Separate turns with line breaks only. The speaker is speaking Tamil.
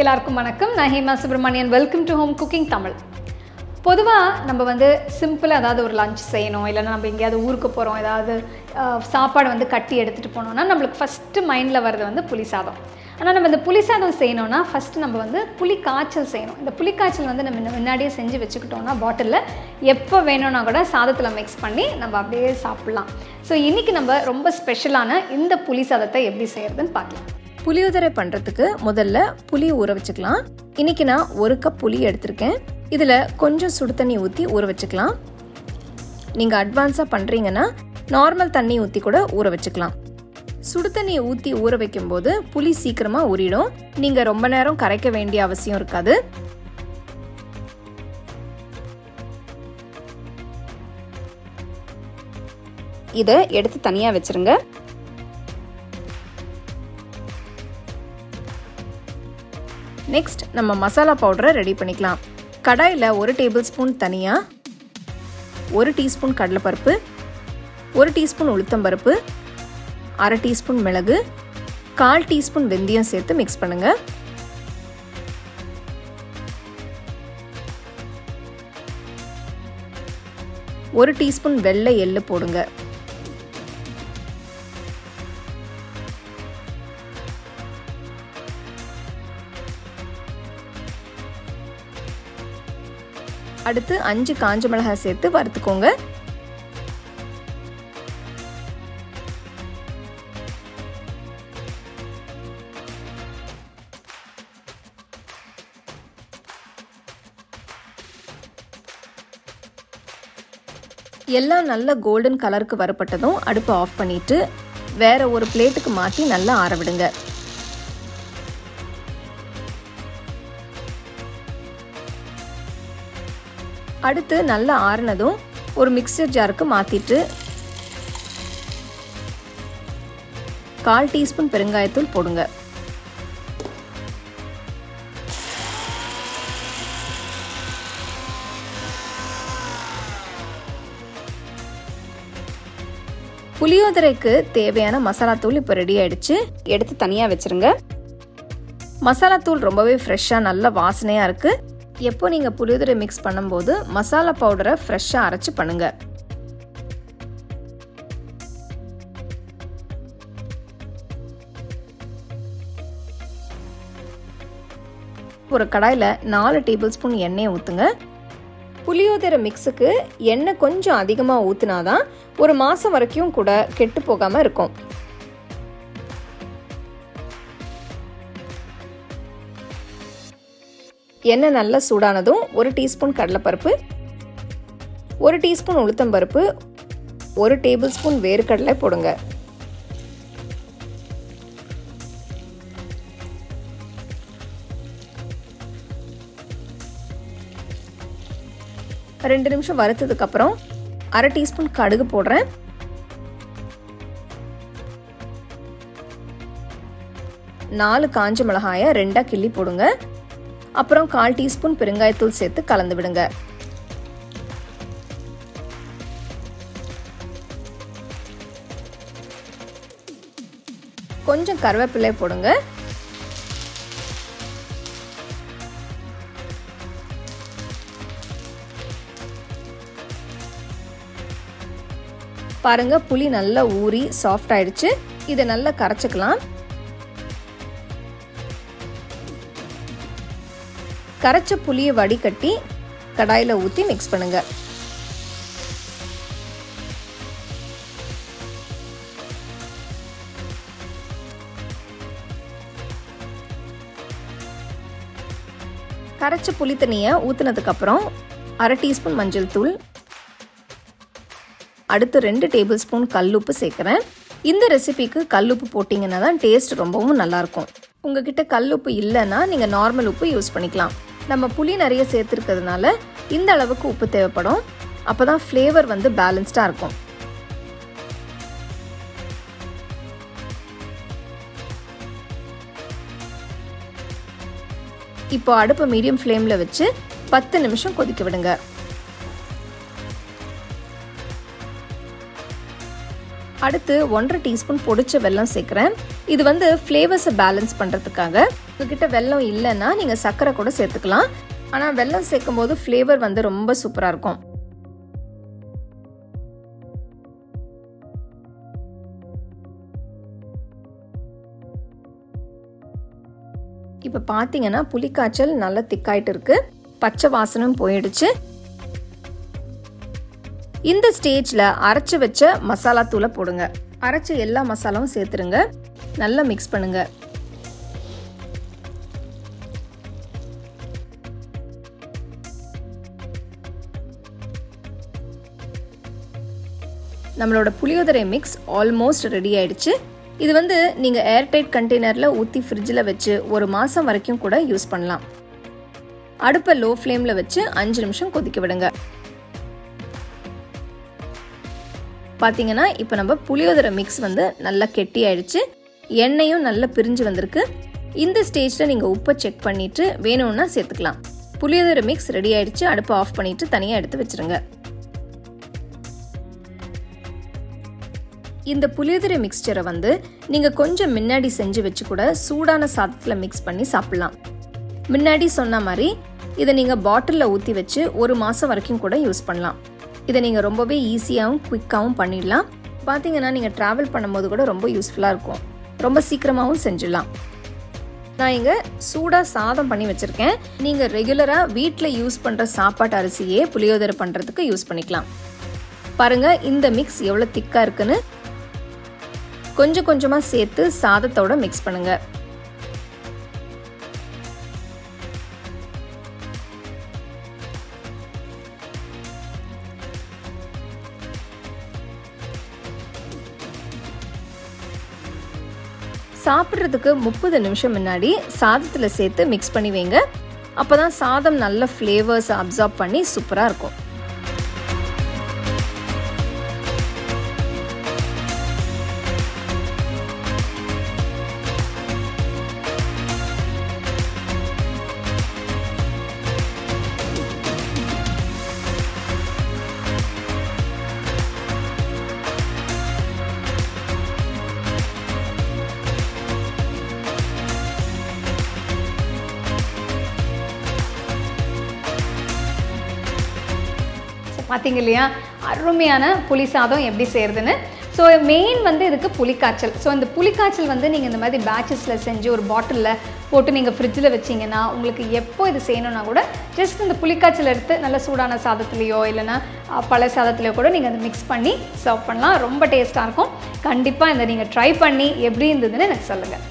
எல்லாருக்கும் வணக்கம். நான் Hema Subramanian. Welcome to home cooking Tamil. பொதுவாக நம்ம வந்து சிம்பிளாக ஏதாவது ஒரு லஞ்ச் செய்யணும், இல்லைன்னா நம்ம எங்கேயாவது ஊருக்கு போகிறோம், ஏதாவது சாப்பாடு வந்து கட்டி எடுத்துகிட்டு போனோம்னா நம்மளுக்கு ஃபஸ்ட்டு மைண்டில் வர்றது வந்து புளி சாதம். ஆனால் நம்ம இந்த புளி சாதம் செய்யணும்னா ஃபஸ்ட்டு நம்ம வந்து புளி காய்ச்சல் செய்யணும். இந்த புளி காய்ச்சல் வந்து நம்ம முன்னாடியே செஞ்சு வச்சுக்கிட்டோம்னா பாட்டிலில் எப்போ வேணும்னா கூட சாதத்தில் மிக்ஸ் பண்ணி நம்ம அப்படியே சாப்பிட்லாம். ஸோ இன்றைக்கி நம்ம ரொம்ப ஸ்பெஷலான இந்த புளி சாதத்தை எப்படி செய்கிறதுன்னு பார்க்கலாம்.
புளியோதரை பண்ணுறதுக்கு முதல்ல புளி ஊற வச்சுக்கலாம். இன்றைக்கி நான் 1 கப் புளி எடுத்திருக்கேன். இதில் கொஞ்சம் சுடு தண்ணி ஊற்றி ஊற வச்சுக்கலாம். நீங்கள் அட்வான்ஸாக பண்ணுறீங்கன்னா நார்மல் தண்ணி ஊற்றி கூட ஊற வச்சுக்கலாம். சுடு தண்ணியை ஊற்றி ஊற வைக்கும்போது புளி சீக்கிரமாக ஊறிடும். நீங்கள் ரொம்ப நேரம் கரைக்க வேண்டிய அவசியம் இருக்காது. இதை எடுத்து தனியாக வச்சுருங்க. நெக்ஸ்ட் நம்ம மசாலா பவுடரை ரெடி பண்ணிக்கலாம். கடாயில் 1 டேபிள் ஸ்பூன் தனியா, 1 டீஸ்பூன் கடலைப்பருப்பு, 1 டீஸ்பூன் உளுத்தம்பருப்பு, 1/2 டீஸ்பூன் மிளகு, 1/4 டீஸ்பூன் வெந்தயம் சேர்த்து மிக்ஸ் பண்ணுங்க. ஒரு டீஸ்பூன் வெள்ளை எள்ளு போடுங்க. அடுத்து 5 காஞ்ச மிளகாய் சேர்த்து வறுத்துக்கோங்க. எல்லாம் நல்ல கோல்டன் கலருக்கு வறுப்பட்டதும் அடுப்பை ஆஃப் பண்ணிட்டு வேற ஒரு பிளேட்டுக்கு மாற்றி நல்லா ஆற விடுங்க. அடுத்து நல்லா ஆறுனதும் ஒரு மிக்சர் ஜாருக்கு மாற்றிட்டு 1/4 டீஸ்பூன் பெருங்காயத்தூள் போடுங்க. புளியோதரைக்கு தேவையான மசாலா தூள் இப்போ ரெடி ஆயிடுச்சு. எடுத்து தனியாக வச்சுருங்க. மசாலா தூள் ரொம்பவே ஃப்ரெஷ்ஷாக நல்ல வாசனையாக இருக்குது. எப்போ நீங்கள் புளியோதரை மிக்ஸ் பண்ணும்போது மசாலா பவுடரை ஃப்ரெஷ்ஷாக அரைச்சி பண்ணுங்க. ஒரு கடாயில் 4 டேபிள் ஸ்பூன் எண்ணெயை ஊற்றுங்க. புளியோதரை மிக்ஸுக்கு எண்ணெய் கொஞ்சம் அதிகமாக ஊற்றினாதான் 1 மாதம் வரைக்கும் கூட கெட்டு போகாமல் இருக்கும். எண்ணெய் நல்லா சூடானதும் 1 டீஸ்பூன் கடலைப்பருப்பு, 1 டீஸ்பூன் உளுத்தம்பருப்பு, 1 டேபிள் ஸ்பூன் வேர்க்கடலை போடுங்க. ரெண்டு நிமிஷம் வறுத்ததுக்கு அப்புறம் 1/2 டீஸ்பூன் கடுகு போடுறேன். நாலு காஞ்ச மிளகாயை 2ஆ கிள்ளி போடுங்க. அப்புறம் 1/4 டீஸ்பூன் பெருங்காயத்தூள் சேர்த்து கலந்து விடுங்க. கொஞ்சம் கருவேப்பிலை போடுங்க. பாருங்க, புளி நல்லா ஊறி சாஃப்ட் ஆயிடுச்சு. இதை நல்லா கரைச்சிக்கலாம். கரைச்ச புளியை வடிகட்டி கடாயில் ஊற்றி மிக்ஸ் பண்ணுங்க. கரைச்ச புளி தண்ணியை ஊற்றினதுக்கு அப்புறம் 1/2 டீஸ்பூன் மஞ்சள் தூள், அடுத்து 2 டேபிள் ஸ்பூன் கல்லுப்பு சேர்க்குறேன். இந்த ரெசிபிக்கு கல்லுப்பு போட்டிங்கன்னா தான் டேஸ்ட் ரொம்பவும் நல்லாயிருக்கும். உங்ககிட்ட கல்லுப்பு இல்லைன்னா நீங்கள் நார்மல் உப்பு யூஸ் பண்ணிக்கலாம். நம்ம புளி நிறைய சேர்த்துருக்கிறதுனால இந்த அளவுக்கு உப்பு தேவைப்படும். அப்போ தான் ஃப்ளேவர் வந்து பேலன்ஸ்டாக இருக்கும். இப்போ அடுப்பை மீடியம் ஃப்ளேமில் வச்சு 10 நிமிஷம் கொதிக்க விடுங்க. அடுத்து 1.5 டீஸ்பூன் பொடிச்ச வெல்லம் சேர்க்குறேன். இது வந்து ஃப்ளேவர்ஸை பேலன்ஸ் பண்ணுறதுக்காக. உங்ககிட்ட வெல்லம் இல்லைன்னா நீங்கள் சர்க்கரை கூட சேர்த்துக்கலாம். ஆனால் வெல்லம் சேர்க்கும் போது ஃப்ளேவர் வந்து ரொம்ப சூப்பராக இருக்கும். இப்போ பார்த்தீங்கன்னா புளிக்காய்ச்சல் நல்லா திக்காயிட்டு இருக்கு. பச்சை வாசனும் போயிடுச்சு. இந்த ஸ்டேஜில் அரைச்சி வச்ச மசாலா தூளை போடுங்க. அரைச்ச எல்லா மசாலாவும் சேர்த்துருங்க. நல்லா மிக்ஸ் பண்ணுங்க. நம்மளோட புளியோதரை மிக்ஸ் ஆல்மோஸ்ட் ரெடி ஆயிடுச்சு. இது வந்து நீங்கள் ஏர்டைட் கண்டெய்னரில் ஊற்றி ஃப்ரிட்ஜில் வச்சு 1 மாதம் வரைக்கும் கூட யூஸ் பண்ணலாம். அடுப்பை லோ ஃப்ளேமில் வச்சு 5 நிமிஷம் கொதிக்க விடுங்க. பார்த்தீங்கன்னா இப்போ நம்ம புளியோதரை மிக்ஸ் வந்து நல்லா கெட்டி ஆயிடுச்சு. எண்ணெயும் நல்லா பிரிஞ்சு வந்திருக்கு. இந்த ஸ்டேஜில் நீங்கள் உப்பை செக் பண்ணிவிட்டு வேணும்னா சேர்த்துக்கலாம். புளியோதரை மிக்ஸ் ரெடி ஆயிடுச்சு. அடுப்பை ஆஃப் பண்ணிவிட்டு தனியாக எடுத்து வச்சுருங்க. இந்த புளியோதரை மிக்ஸ்சரை வந்து நீங்கள் கொஞ்சம் முன்னாடி செஞ்சு வச்சு கூட சூடான சாதத்தில் மிக்ஸ் பண்ணி சாப்பிட்லாம். முன்னாடி சொன்ன மாதிரி இதை நீங்கள் பாட்டிலில் ஊற்றி வச்சு 1 மாதம் வரைக்கும் கூட யூஸ் பண்ணலாம். இதை நீங்கள் ரொம்பவே ஈஸியாகவும் குயிக்காகவும் பண்ணிடலாம். பார்த்தீங்கன்னா நீங்கள் ட்ராவல் பண்ணும்போது கூட ரொம்ப யூஸ்ஃபுல்லாக இருக்கும். ரொம்ப சீக்கிரமாகவும் செஞ்சிடலாம். நான் இங்கே சூடாக சாதம் பண்ணி வச்சுருக்கேன். நீங்கள் ரெகுலராக வீட்டில் யூஸ் பண்ணுற சாப்பாட்டு அரிசியே புளியோதரை பண்ணுறதுக்கு யூஸ் பண்ணிக்கலாம். பாருங்கள் இந்த மிக்ஸ் எவ்வளோ திக்காக இருக்குன்னு. கொஞ்சம் கொஞ்சமாக சேர்த்து சாதத்தோட மிக்ஸ் பண்ணுங்க. சாப்பிட்றதுக்கு 30 நிமிஷம் முன்னாடி சாதத்தில் சேர்த்து மிக்ஸ் பண்ணி வைங்க. அப்போ தான் சாதம் நல்ல ஃப்ளேவர்ஸை அப்சார்ப் பண்ணி சூப்பராக இருக்கும்.
பார்த்தீங்க இல்லையா, அருமையான புளி சாதம் எப்படி செய்கிறதுன்னு. ஸோ மெயின் வந்து இதுக்கு புளிக்காய்ச்சல். ஸோ இந்த புளிக்காய்ச்சல் வந்து நீங்கள் இந்த மாதிரி பேட்சஸில் செஞ்சு ஒரு பாட்டிலில் போட்டு நீங்கள் ஃப்ரிட்ஜில் வச்சிங்கன்னா உங்களுக்கு எப்போ இது செய்யணுன்னா கூட ஜஸ்ட் இந்த புளிக்காய்ச்சல் எடுத்து நல்ல சூடான சாதத்துலேயோ இல்லைனா பழைய சாதத்துலேயோ கூட நீங்கள் அதை மிக்ஸ் பண்ணி சர்வ் பண்ணலாம். ரொம்ப டேஸ்ட்டாக இருக்கும். கண்டிப்பாக இதை நீங்கள் ட்ரை பண்ணி எப்படி இருந்ததுன்னு எனக்கு சொல்லுங்கள்.